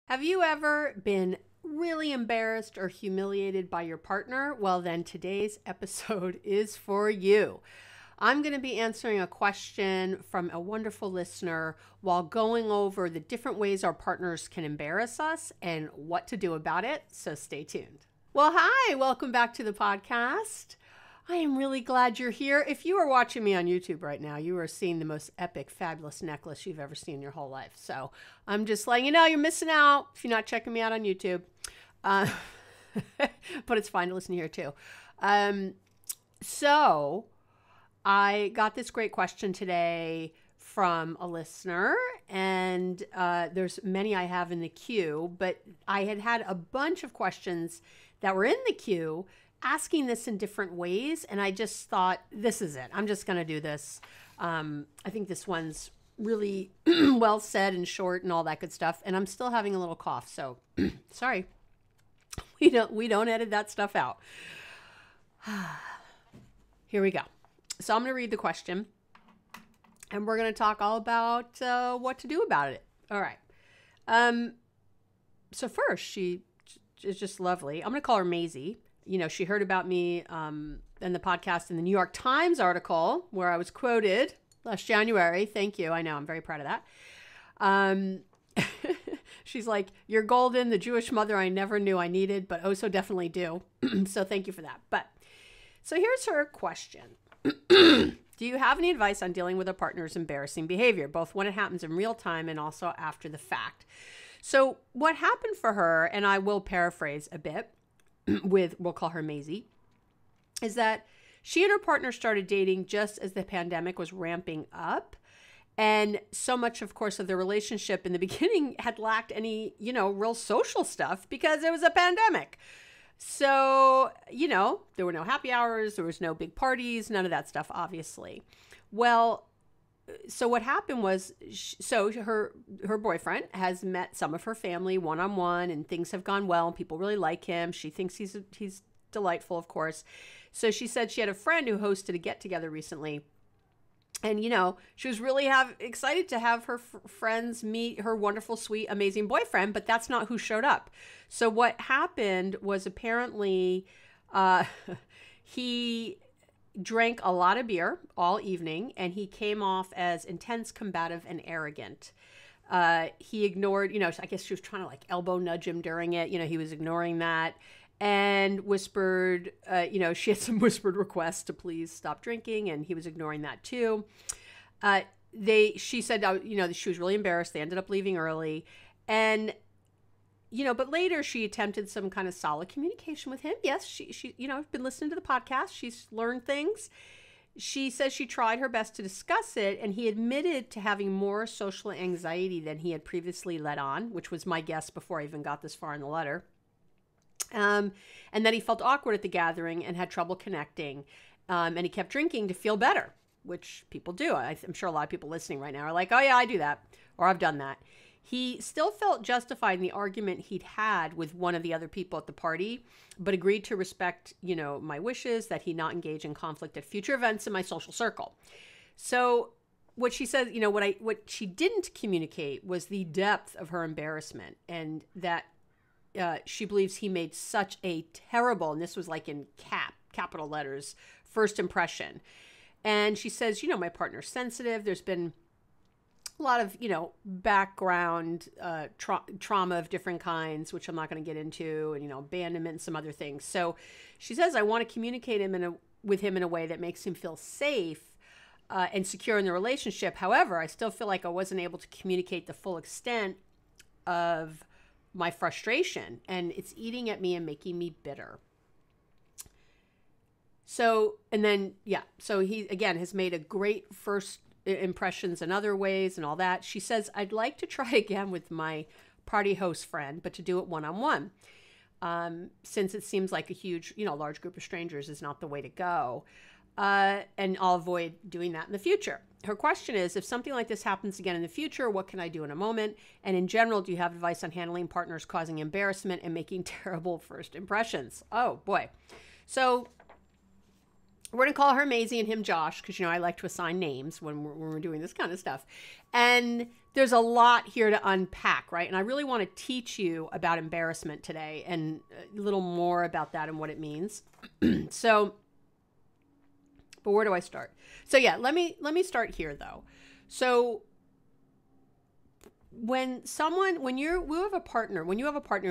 Have you ever been really embarrassed or humiliated by your partner? Well, then today's episode is for you. I'm going to be answering a question from a wonderful listener while going over the different ways our partners can embarrass us and what to do about it. So stay tuned. Well, hi, welcome back to the podcast. I am really glad you're here. If you are watching me on YouTube right now, you are seeing the most epic, fabulous necklace you've ever seen in your whole life. So I'm just letting you know you're missing out if you're not checking me out on YouTube. But it's fine to listen here too. So I got this great question today from a listener, and there's many I have in the queue, but I had a bunch of questions that were in the queue asking this in different ways, and I just thought, this is it. I'm just going to do this. I think this one's really well said and short and all that good stuff, and I'm still having a little cough, so sorry. We don't edit that stuff out. Here we go. So I'm going to read the question, and we're going to talk all about what to do about it. All right. So first, she is just lovely. I'm going to call her Maisie. You know, she heard about me in the podcast in the New York Times article where I was quoted last January. Thank you. I know. I'm very proud of that. She's like, "You're golden, the Jewish mother I never knew I needed, but oh so definitely do." So thank you for that. But so here's her question. Do you have any advice on dealing with a partner's embarrassing behavior, both when it happens in real time and also after the fact? So what happened for her, and I will paraphrase a bit, we'll call her Maisie, is that she and her partner started dating just as the pandemic was ramping up. And so much, of course, of the relationship in the beginning had lacked any, real social stuff because it was a pandemic. So, there were no happy hours, there was no big parties, none of that stuff, obviously. Well, so what happened was, her boyfriend has met some of her family one-on-one, and things have gone well, and people really like him. She thinks he's delightful, of course. So she said she had a friend who hosted a get-together recently, and she was really excited to have her friends meet her wonderful, sweet, amazing boyfriend, but that's not who showed up. So what happened was apparently he drank a lot of beer all evening, and he came off as intense, combative, and arrogant. He ignored, I guess she was trying to elbow nudge him during it. He was ignoring that and whispered, she had some whispered requests to please stop drinking, and he was ignoring that too. She said, she was really embarrassed. They ended up leaving early, and but later she attempted some kind of solid communication with him. Yes, she been listening to the podcast. She's learned things. She says she tried her best to discuss it, and he admitted to having more social anxiety than he had previously let on, which was my guess before I even got this far in the letter. And that he felt awkward at the gathering and had trouble connecting. And he kept drinking to feel better, which people do. I'm sure a lot of people listening right now are like, oh yeah, I do that, or I've done that. He still felt justified in the argument he'd had with one of the other people at the party, but agreed to respect, my wishes, that he not engage in conflict at future events in my social circle. So what she said, what she didn't communicate was the depth of her embarrassment, and that she believes he made such a terrible, and this was in capital letters, first impression. And she says, my partner's sensitive. There's been a lot of, background trauma of different kinds, which I'm not going to get into, and, abandonment and some other things. So she says, I want to communicate with him in a way that makes him feel safe and secure in the relationship. However, I still feel like I wasn't able to communicate the full extent of my frustration, and it's eating at me and making me bitter. So, and then, so he, again, has made a great first impressions in other ways and all that. She says, I'd like to try again with my party host friend, but to do it one-on-one. Since it seems like a huge, large group of strangers is not the way to go. And I'll avoid doing that in the future. Her question is, if something like this happens again in the future, what can I do in a moment? And in general, do you have advice on handling partners causing embarrassment and making terrible first impressions? Oh boy. So We're going to call her Maisie and him Josh, because, I like to assign names when we're doing this kind of stuff. And there's a lot here to unpack, right? And I really want to teach you about embarrassment today and a little more about that and what it means. So, but where do I start? So yeah, let me start here though. So when you have a partner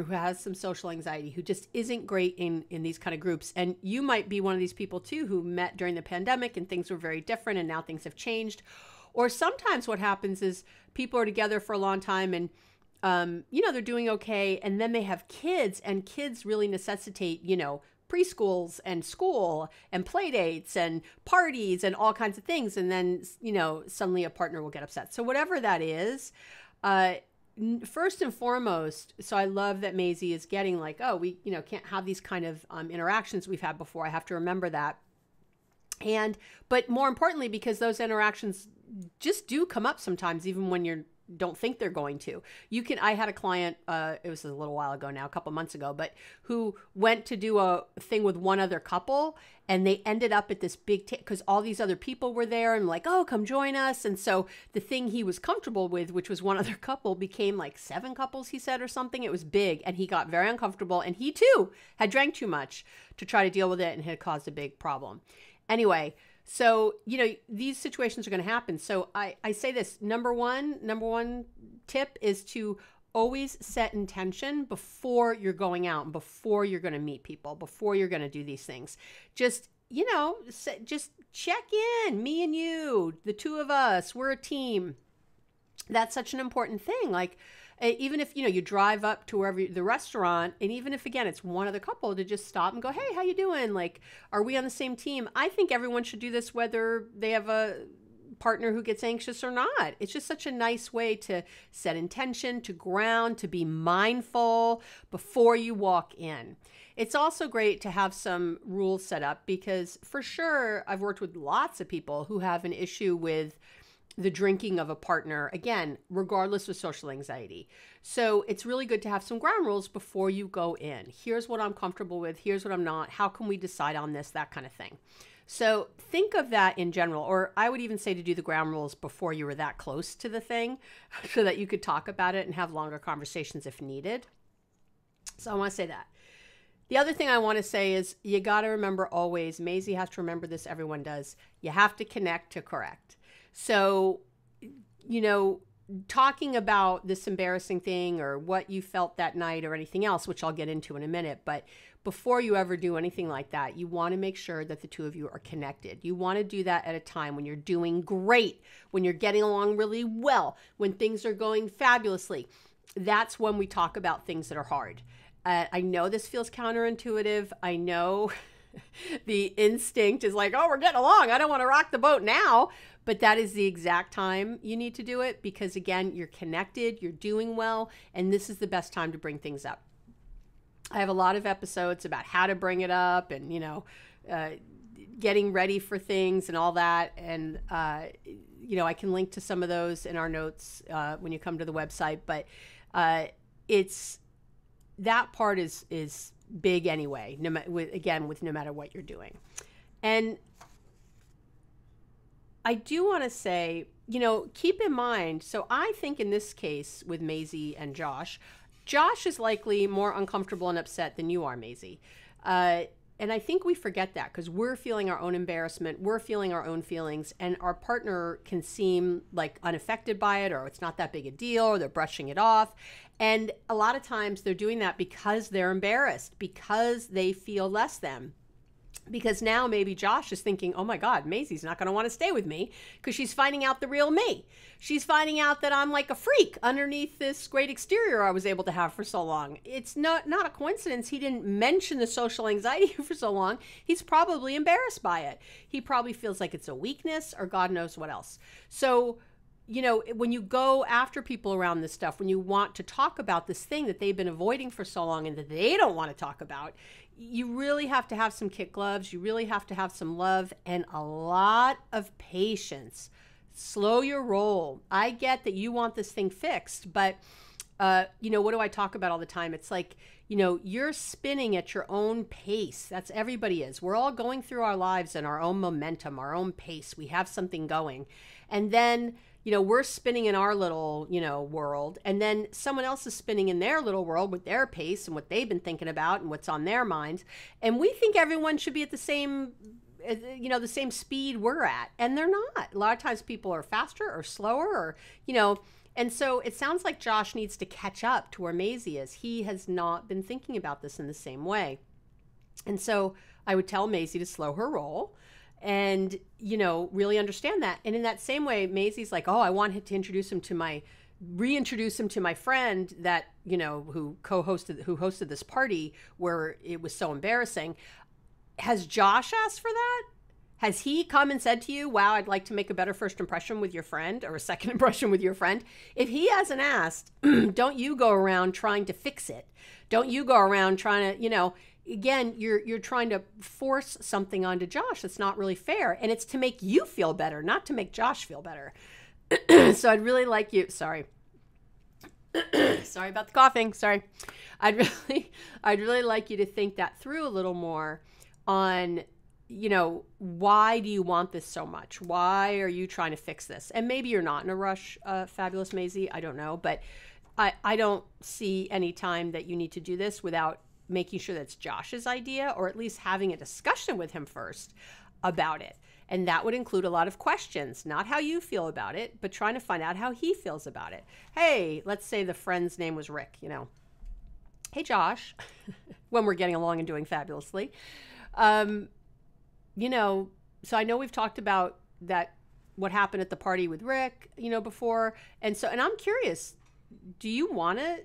who has some social anxiety, who just isn't great in these kind of groups, and you might be one of these people too, who met during the pandemic and things were very different and now things have changed. Or sometimes what happens is people are together for a long time and, they're doing okay. And then they have kids, and kids really necessitate, preschools and school and play dates and parties and all kinds of things. And then, suddenly a partner will get upset. So whatever that is, first and foremost, so I love that Maisie is getting like, oh, we, can't have these kind of interactions we've had before. I have to remember that. But more importantly, because those interactions just do come up sometimes, even when you don't think they're going to. I had a client, it was a little while ago now, a couple months ago, but who went to do a thing with one other couple, and they ended up at this big, because all these other people were there and like, oh, come join us. And so the thing he was comfortable with, which was one other couple, became like 7 couples, he said, or something. It was big, and he got very uncomfortable, and he too had drank too much to try to deal with it and had caused a big problem. Anyway, so, these situations are going to happen. So I say this, number one tip is to always set intention before you're going out and before you're going to meet people, before you're going to do these things. Just, just check in, me and you, the two of us, we're a team. That's such an important thing. Like, even if, you drive up to wherever the restaurant, and even if, again, it's one other couple, to just stop and go, hey, how you doing? Like, are we on the same team? I think everyone should do this, whether they have a partner who gets anxious or not. It's just such a nice way to set intention, to ground, to be mindful before you walk in. It's also great to have some rules set up, because for sure, I've worked with lots of people who have an issue with the drinking of a partner, again, regardless of social anxiety. So it's really good to have some ground rules before you go in. Here's what I'm comfortable with. Here's what I'm not. How can we decide on this? That kind of thing. So think of that in general, or I would even say to do the ground rules before you were that close to the thing, so that you could talk about it and have longer conversations if needed. So I want to say that. The other thing I want to say is you got to remember always, Maisie has to remember this, everyone does, you have to connect to correct. So, talking about this embarrassing thing or what you felt that night or anything else, which I'll get into in a minute, but before you ever do anything like that, you want to make sure that the two of you are connected. You want to do that at a time when you're doing great, when you're getting along really well, when things are going fabulously. That's when we talk about things that are hard. I know this feels counterintuitive. I know the instinct is like, oh, we're getting along, I don't want to rock the boat now. But that is the exact time you need to do it, because again, you're connected, you're doing well, and this is the best time to bring things up. I have a lot of episodes about how to bring it up and, getting ready for things and all that. And, I can link to some of those in our notes when you come to the website. But that part is big anyway, no matter what you're doing. And I do want to say, keep in mind, so I think in this case with Maisie and Josh is likely more uncomfortable and upset than you are, Maisie. And I think we forget that, because we're feeling our own embarrassment, we're feeling our own feelings, and our partner can seem like unaffected by it, or it's not that big a deal, or they're brushing it off. And a lot of times they're doing that because they're embarrassed, because they feel less than. Because now maybe Josh is thinking, oh my God, Maisie's not going to want to stay with me because she's finding out the real me. She's finding out that I'm like a freak underneath this great exterior I was able to have for so long. It's not a coincidence he didn't mention the social anxiety for so long. He's probably embarrassed by it. He probably feels like it's a weakness or God knows what else. So, when you go after people around this stuff, when you want to talk about this thing that they've been avoiding for so long and that they don't want to talk about, you really have to have some kid gloves. You really have to have some love and a lot of patience. Slow your roll. I get that you want this thing fixed, but what do I talk about all the time? It's like, you're spinning at your own pace. That's everybody is. We're all going through our lives in our own momentum, our own pace. We have something going. And then, we're spinning in our little, world. And then someone else is spinning in their little world with their pace and what they've been thinking about and what's on their minds. And we think everyone should be at the same speed we're at. And they're not. A lot of times people are faster or slower or, and so it sounds like Josh needs to catch up to where Maisie is. He has not been thinking about this in the same way. And so I would tell Maisie to slow her roll and, really understand that. And in that same way, Maisie's like, oh, I want to reintroduce him to my friend that, who hosted this party where it was so embarrassing. Has Josh asked for that? Has he come and said to you, wow, I'd like to make a better first impression with your friend or a second impression with your friend? If he hasn't asked, don't you go around trying to fix it. Don't you go around trying to, again, you're trying to force something onto Josh that's not really fair. And it's to make you feel better, not to make Josh feel better. So I'd really like you, sorry about the coughing. Sorry. I'd really like you to think that through a little more on, why do you want this so much? Why are you trying to fix this? And maybe you're not in a rush, fabulous Maisie. I don't know. But I don't see any time that you need to do this without making sure that's Josh's idea, or at least having a discussion with him first about it. And that would include a lot of questions, not how you feel about it, but trying to find out how he feels about it. Hey, let's say the friend's name was Rick, Hey, Josh, when we're getting along and doing fabulously. So I know we've talked about that, what happened at the party with Rick, before. And I'm curious, do you want to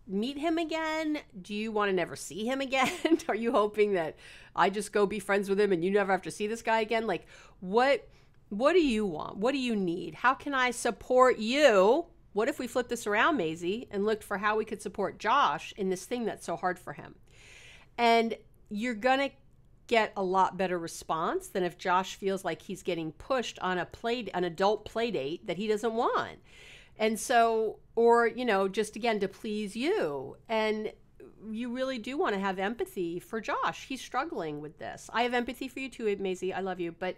meet him again? Do you want to never see him again? Are you hoping that I just go be friends with him and you never have to see this guy again? Like, what do you want? What do you need? How can I support you? What if we flipped this around, Maisie, and looked for how we could support Josh in this thing that's so hard for him? And you're going to get a lot better response than if Josh feels like he's getting pushed on an adult play date that he doesn't want. And so, or, just again, to please you. And you really do want to have empathy for Josh. He's struggling with this. I have empathy for you too, Maisie. I love you. But,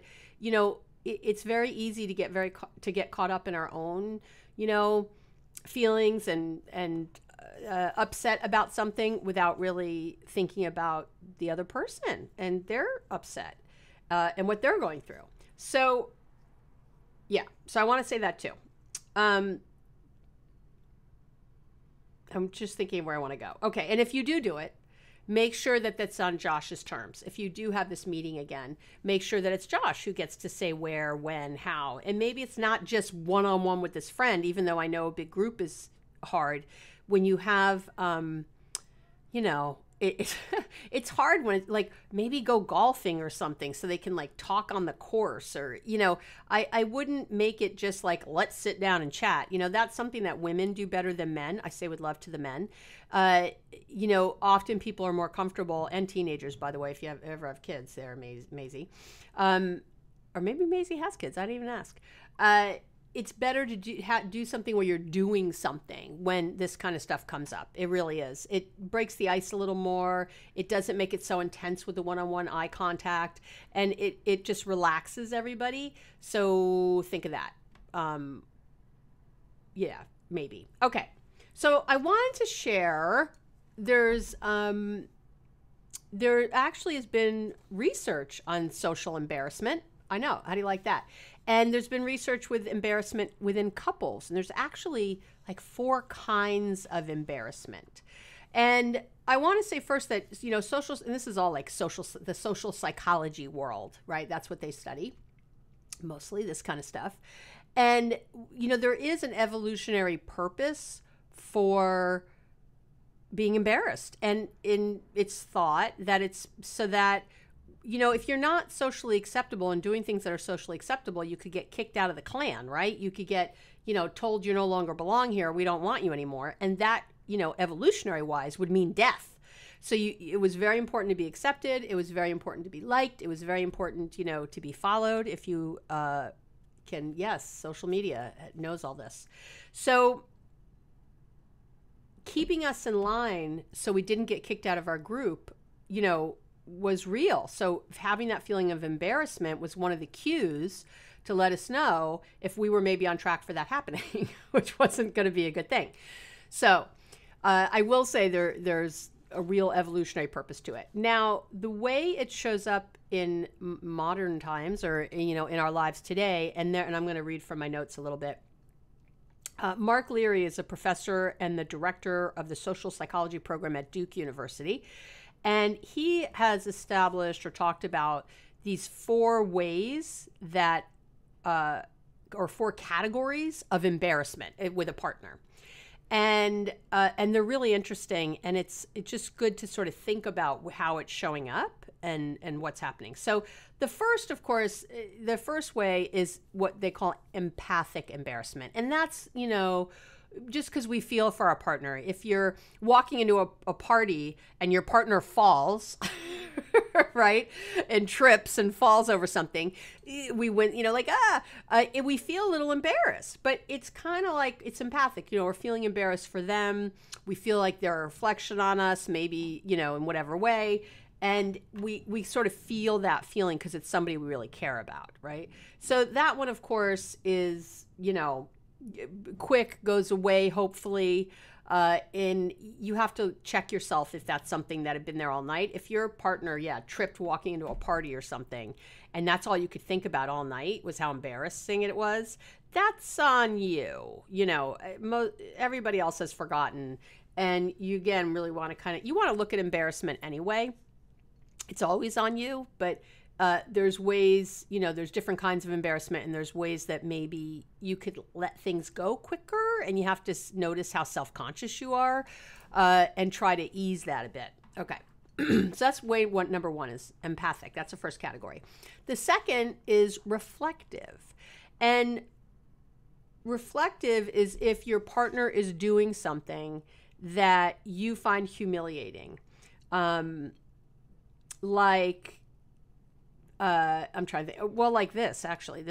it's very easy to get caught up in our own, feelings and upset about something without really thinking about the other person and their upset and what they're going through. So, yeah. So I want to say that too. I'm just thinking where I want to go. Okay. And if you do it, make sure that that's on Josh's terms. If you do have this meeting again, make sure that it's Josh who gets to say where, when, how. And maybe it's not just one-on-one with this friend, even though I know a big group is hard. When you have, it's hard when like maybe go golfing or something so they can like talk on the course or, I wouldn't make it just like, let's sit down and chat. That's something that women do better than men. I say with love to the men. Often people are more comfortable, and teenagers, by the way, if you ever have kids there, Maisie, or maybe Maisie has kids. I didn't even ask. It's better to do something where you're doing something when this kind of stuff comes up. It really is. It breaks the ice a little more. It doesn't make it so intense with the one-on-one eye contact, and it just relaxes everybody. So think of that. Yeah, maybe. Okay. So I wanted to share, there actually has been research on social embarrassment. I know. How do you like that? And there's been research with embarrassment within couples. And there's actually like 4 kinds of embarrassment. And I want to say first that, social, and this is all like the social psychology world, right? That's what they study, mostly this kind of stuff. And, there is an evolutionary purpose for being embarrassed. And it's thought that it's so that, if you're not socially acceptable and doing things that are socially acceptable, you could get kicked out of the clan, right? You could get, told you no longer belong here. We don't want you anymore. And that, evolutionary wise would mean death. So it was very important to be accepted. It was very important to be liked. It was very important, to be followed. If you yes, social media knows all this. So keeping us in line so we didn't get kicked out of our group, was real. So having that feeling of embarrassment was one of the cues to let us know if we were maybe on track for that happening, which wasn't going to be a good thing. So I will say there's a real evolutionary purpose to it. Now, the way it shows up in modern times, or in our lives today, and I'm going to read from my notes a little bit. Mark Leary is a professor and the director of the social psychology program at Duke University, and he has established or talked about these 4 ways that, or 4 categories of embarrassment with a partner. And they're really interesting, and it's just good to sort of think about how it's showing up and what's happening. So the first, of course, the first way is what they call empathic embarrassment. And that's, just because we feel for our partner. If you're walking into a party and your partner falls, right, and trips and falls over something, we went, we feel a little embarrassed, but it's kind of like, it's empathic. We're feeling embarrassed for them. We feel like they're a reflection on us, maybe, in whatever way. And we sort of feel that feeling because it's somebody we really care about, right? So that one, of course, is, quick, goes away, hopefully. And you have to check yourself if that's something that had been there all night. If your partner, tripped walking into a party or something, and that's all you could think about all night was how embarrassing it was, that's on you. Everybody else has forgotten. And you, again, really want to you want to look at embarrassment anyway. It's always on you, but there's ways, there's different kinds of embarrassment, and there's ways that maybe you could let things go quicker, and you have to notice how self-conscious you are and try to ease that a bit. Okay. So that's number 1 is empathic. That's the first category. The second is reflective. And reflective is if your partner is doing something that you find humiliating. Like, I'm trying to think, like this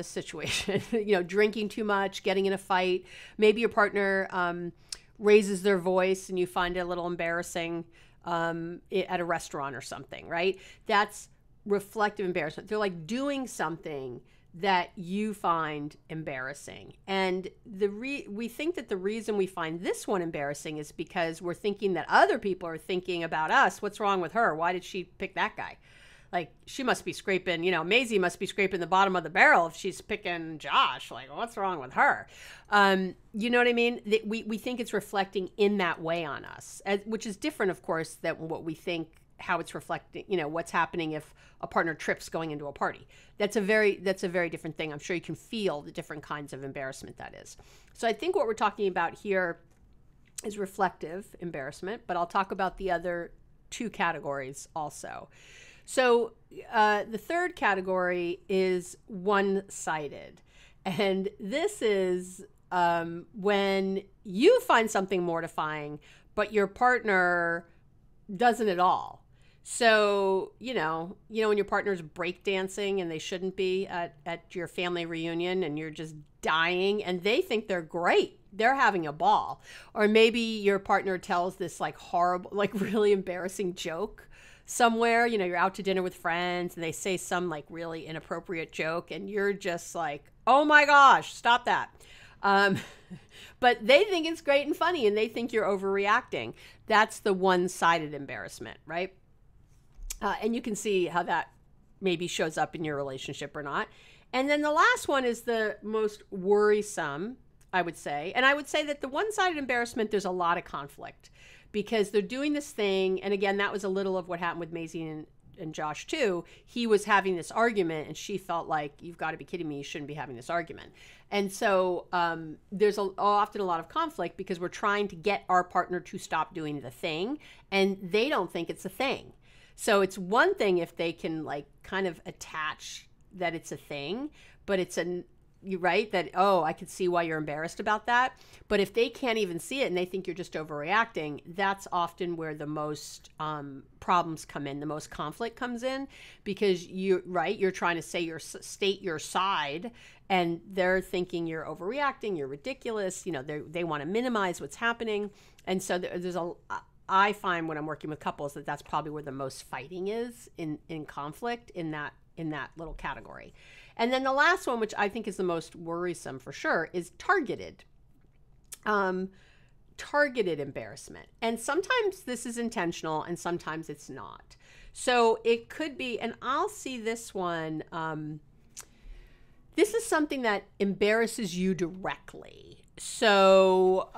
situation, drinking too much, getting in a fight. Maybe your partner raises their voice and you find it a little embarrassing at a restaurant or something, right? That's reflective embarrassment. They're like doing something that you find embarrassing. And we think that the reason we find this one embarrassing is because we're thinking that other people are thinking about us. What's wrong with her? Why did she pick that guy? Like, she must be scraping, Maisie must be scraping the bottom of the barrel if she's picking Josh. Like, what's wrong with her? You know what I mean? We think it's reflecting in that way on us, which is different, of course, than what we think, how it's reflecting, what's happening if a partner trips going into a party. That's a very different thing. I'm sure you can feel the different kinds of embarrassment that is. So I think what we're talking about here is reflective embarrassment, but I'll talk about the other 2 categories also. So the third category is one-sided. And this is when you find something mortifying, but your partner doesn't at all. So, when your partner's breakdancing and they shouldn't be at your family reunion, and you're just dying and they think they're great. They're having a ball. Or maybe your partner tells this horrible, really embarrassing joke somewhere, you're out to dinner with friends and they say some really inappropriate joke and you're just like, oh my gosh, stop that. But they think it's great and funny and they think you're overreacting. That's the one-sided embarrassment, right? And you can see how that maybe shows up in your relationship or not. And then the last one is the most worrisome, I would say. And I would say that the one-sided embarrassment, there's a lot of conflict because they're doing this thing. And again, that was a little of what happened with Maisie and Josh too. He was having this argument and she felt like, you've got to be kidding me. You shouldn't be having this argument. And so there's often a lot of conflict because we're trying to get our partner to stop doing the thing and they don't think it's a thing. So it's one thing if they can kind of attach that it's a thing, but it's right? That, oh, I could see why you're embarrassed about that. But if they can't even see it and they think you're just overreacting, that's often where the most problems come in, the most conflict comes in, because you're trying to state your side, and they're thinking you're overreacting, you're ridiculous. They want to minimize what's happening, and so I find when I'm working with couples that that's probably where the most fighting is in conflict in that little category. And then the last one, which I think is the most worrisome for sure, is targeted embarrassment. And sometimes this is intentional and sometimes it's not. So it could be, and I'll see this one, this is something that embarrasses you directly. So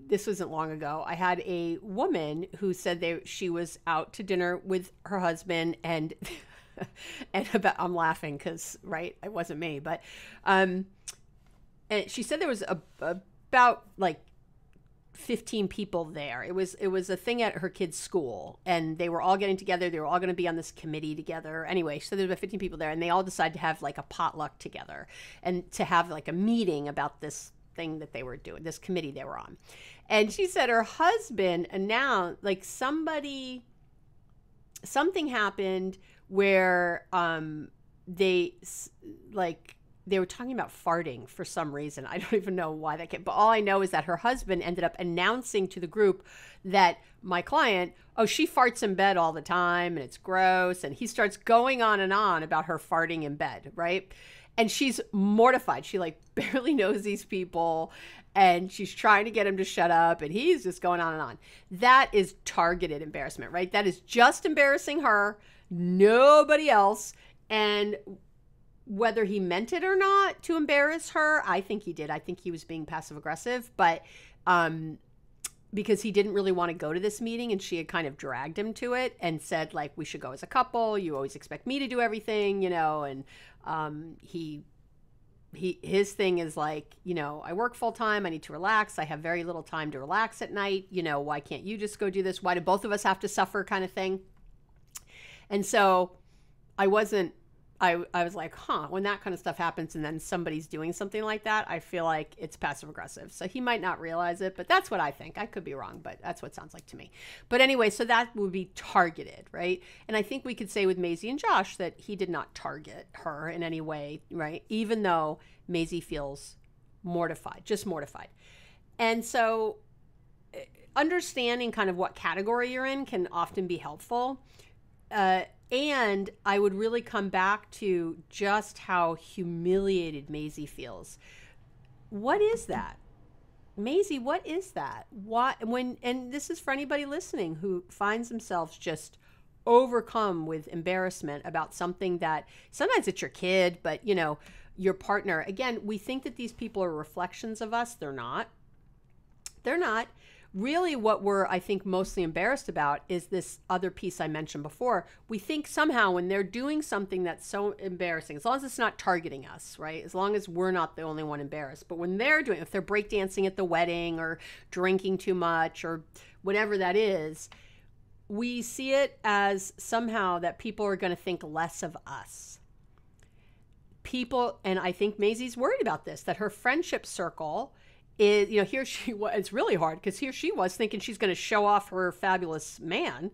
this wasn't long ago. I had a woman who said she was out to dinner with her husband, and I'm laughing because, right, it wasn't me, but and she said there was about like 15 people there. It was a thing at her kid's school, and they were all getting together. They were all going to be on this committee together. Anyway, so there was about 15 people there, and they all decided to have like a potluck together and to have like a meeting about this thing that they were doing, this committee they were on. And she said her husband announced, like, something happened where they were talking about farting for some reason. I don't even know why that came, but all I know is that her husband ended up announcing to the group that my client, oh, she farts in bed all the time and it's gross. And he starts going on and on about her farting in bed, right? And she's mortified. She like barely knows these people, and she's trying to get him to shut up, and he's just going on and on. That is targeted embarrassment, right? That is just embarrassing her, nobody else. And whether he meant it or not to embarrass her, I think he did. I think he was being passive aggressive, but because he didn't really want to go to this meeting, and she had kind of dragged him to it and said, like, we should go as a couple. You always expect me to do everything, and his thing is like, I work full time. I need to relax. I have very little time to relax at night. Why can't you just go do this? Why do both of us have to suffer, kind of thing? And so I was like, when that kind of stuff happens and then somebody's doing something like that, I feel like it's passive aggressive. So he might not realize it, but that's what I think. I could be wrong, but that's what it sounds like to me. But anyway, so that would be targeted, right? And I think we could say with Maisie and Josh that he did not target her in any way, right? Even though Maisie feels mortified, just mortified. And so understanding kind of what category you're in can often be helpful. And I would really come back to just how humiliated Maisie feels. What is that? Maisie, what is that? And this is for anybody listening who finds themselves just overcome with embarrassment about something that sometimes it's your kid, but your partner. Again, we think that these people are reflections of us. They're not. They're not. Really what we're, I think, mostly embarrassed about is this other piece I mentioned before. We think somehow when they're doing something that's so embarrassing, as long as it's not targeting us, right? As long as we're not the only one embarrassed. But when they're if they're breakdancing at the wedding or drinking too much or whatever that is, we see it as somehow that people are going to think less of us. And I think Maisie's worried about this, that her friendship circle is, here she was, it's really hard because here she was thinking she's going to show off her fabulous man,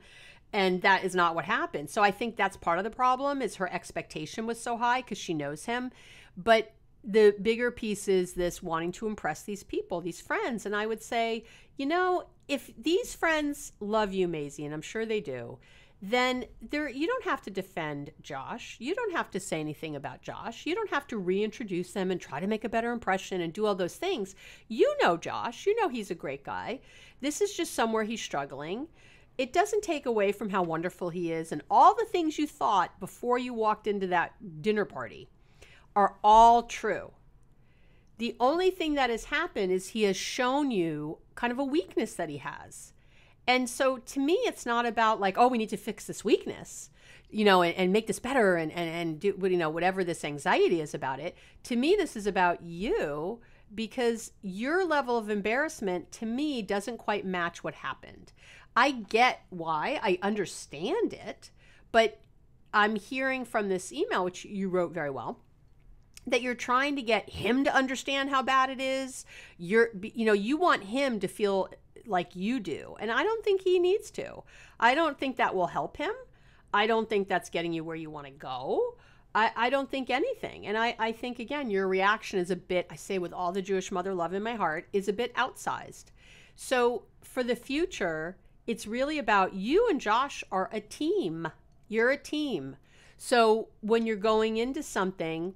and that is not what happened. So I think that's part of the problem, is her expectation was so high because she knows him. But the bigger piece is this wanting to impress these people, these friends. And I would say, if these friends love you, Maisie, and I'm sure they do, then you don't have to defend Josh. You don't have to say anything about Josh. You don't have to reintroduce them and try to make a better impression and do all those things. You know Josh. You know he's a great guy. This is just somewhere he's struggling. It doesn't take away from how wonderful he is, and all the things you thought before you walked into that dinner party are all true. The only thing that has happened is he has shown you kind of a weakness that he has. And so to me, it's not about like, oh, we need to fix this weakness, and make this better and do, whatever this anxiety is about it. To me, this is about you, because your level of embarrassment to me doesn't quite match what happened. I get why, I understand it, but I'm hearing from this email, which you wrote very well, that you're trying to get him to understand how bad it is. You want him to feel like you do. And I don't think he needs to. I don't think that will help him. I don't think that's getting you where you want to go. I don't think anything. And I think, again, your reaction is a bit, I say with all the Jewish mother love in my heart, is a bit outsized. So for the future, it's really about you and Josh are a team. You're a team. So when you're going into something,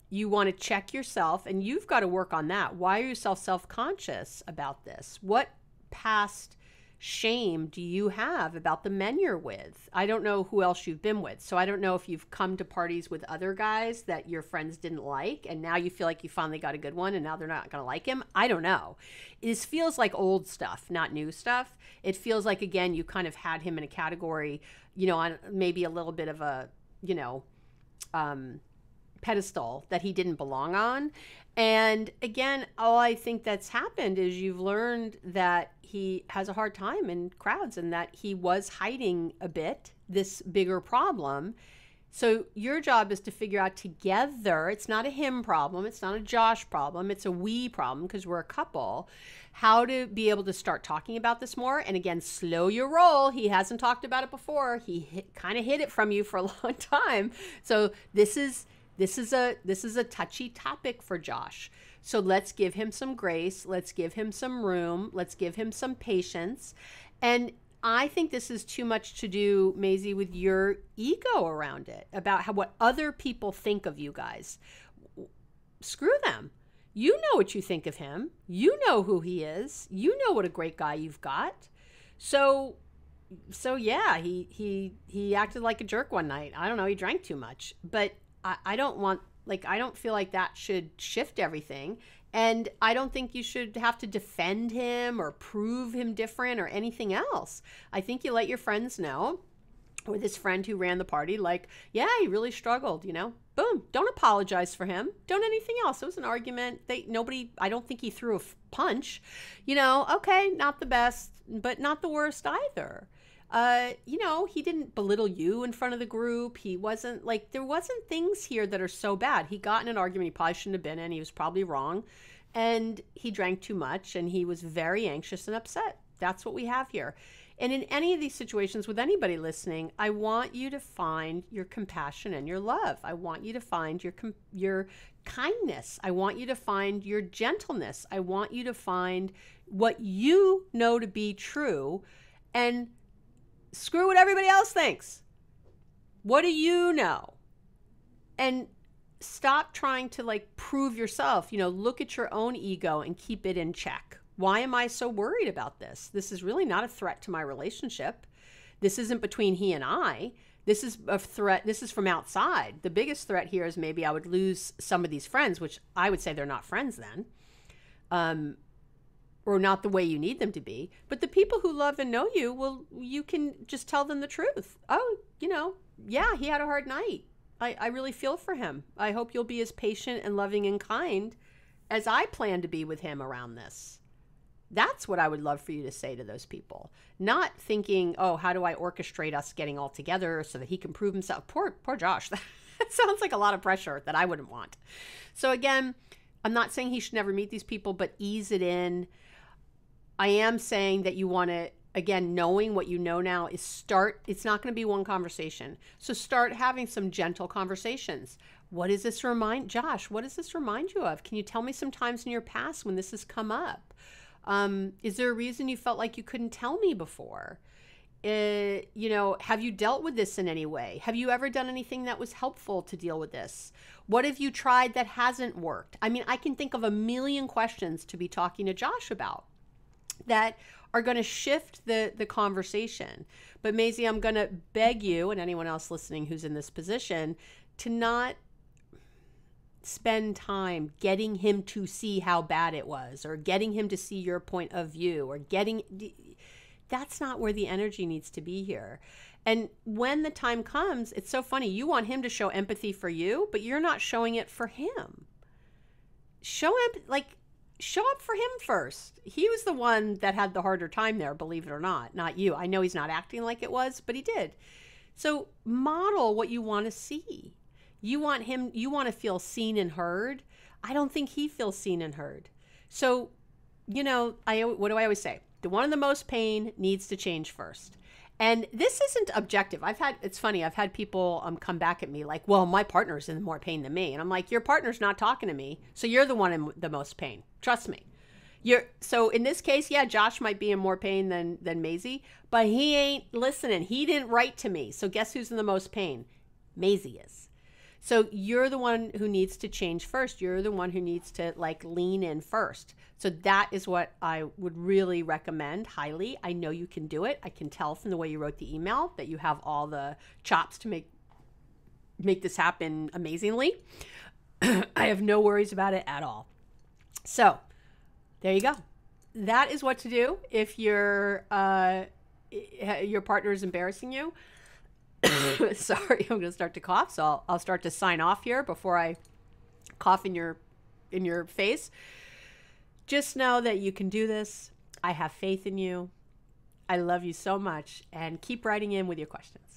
you want to check yourself, and you've got to work on that. Why are you self-conscious about this? What past shame do you have about the men you're with? I don't know who else you've been with. So I don't know if you've come to parties with other guys that your friends didn't like, and now you feel like you finally got a good one and now they're not going to like him. I don't know. This feels like old stuff, not new stuff. It feels like, again, you kind of had him in a category, on maybe a little bit of a, pedestal that he didn't belong on. And again, all I think that's happened is you've learned that he has a hard time in crowds and that he was hiding a bit this bigger problem. So your job is to figure out together, it's not a him problem, it's not a Josh problem, it's a we problem because we're a couple, how to be able to start talking about this more. And again, slow your roll. He hasn't talked about it before. He kind of hid it from you for a long time. So this is a touchy topic for Josh. So let's give him some grace. Let's give him some room. Let's give him some patience. And I think this is too much to do, Maisie, with your ego around it, about what other people think of you guys. Screw them. You know what you think of him. You know who he is. You know what a great guy you've got. So yeah, he acted like a jerk one night. I don't know. He drank too much, but I don't feel like that should shift everything. And I don't think you should have to defend him or prove him different or anything else. I think you let your friends know, or this friend who ran the party, like, yeah, he really struggled, boom, don't apologize for him. Don't anything else. It was an argument. I don't think he threw a punch, okay, not the best, but not the worst either. He didn't belittle you in front of the group. He wasn't there wasn't things here that are so bad. He got in an argument he probably shouldn't have been in. He was probably wrong. And he drank too much and he was very anxious and upset. That's what we have here. And in any of these situations with anybody listening, I want you to find your compassion and your love. I want you to find your kindness. I want you to find your gentleness. I want you to find what you know to be true, and screw what everybody else thinks. What do you know? And stop trying to prove yourself. Look at your own ego and keep it in check. Why am I so worried about this? This is really not a threat to my relationship. This isn't between he and I. This is a threat. This is from outside. The biggest threat here is maybe I would lose some of these friends, which I would say they're not friends then. Or not the way you need them to be. But the people who love and know you, well, you can just tell them the truth. Oh, yeah, he had a hard night. I really feel for him. I hope you'll be as patient and loving and kind as I plan to be with him around this. That's what I would love for you to say to those people. Not thinking, oh, how do I orchestrate us getting all together so that he can prove himself? Poor Josh. That sounds like a lot of pressure that I wouldn't want. So again, I'm not saying he should never meet these people, but ease it in. I am saying that you want to, again, knowing what you know now, it's not going to be one conversation. So start having some gentle conversations. What does this remind, Josh, what does this remind you of? Can you tell me some times in your past when this has come up? Is there a reason you felt like you couldn't tell me before? Have you dealt with this in any way? Have you ever done anything that was helpful to deal with this? What have you tried that hasn't worked? I mean, I can think of a million questions to be talking to Josh about that are going to shift the conversation. But Maisie, I'm going to beg you and anyone else listening who's in this position to not spend time getting him to see how bad it was, or getting him to see your point of view, or that's not where the energy needs to be here. And when the time comes, it's so funny. You want him to show empathy for you, but you're not showing it for him. Show up for him first. He was the one that had the harder time there, believe it or not you. I know he's not acting like it was, but he did. So model what you want to see. You want to feel seen and heard. I don't think he feels seen and heard. So, what do I always say? The one in the most pain needs to change first. And this isn't objective. It's funny, I've had people come back at me like, well, my partner's in more pain than me. And I'm like, your partner's not talking to me. So you're the one in the most pain. Trust me. So in this case, yeah, Josh might be in more pain than Maisie, but he ain't listening. He didn't write to me. So guess who's in the most pain? Maisie is. So you're the one who needs to change first. You're the one who needs to lean in first. So that is what I would really recommend highly. I know you can do it. I can tell from the way you wrote the email that you have all the chops to make this happen amazingly. I have no worries about it at all. So there you go. That is what to do if your partner is embarrassing you. Sorry, I'm going to start to cough, so I'll start to sign off here before I cough in your face. Just know that you can do this. I have faith in you. I love you so much, and keep writing in with your questions.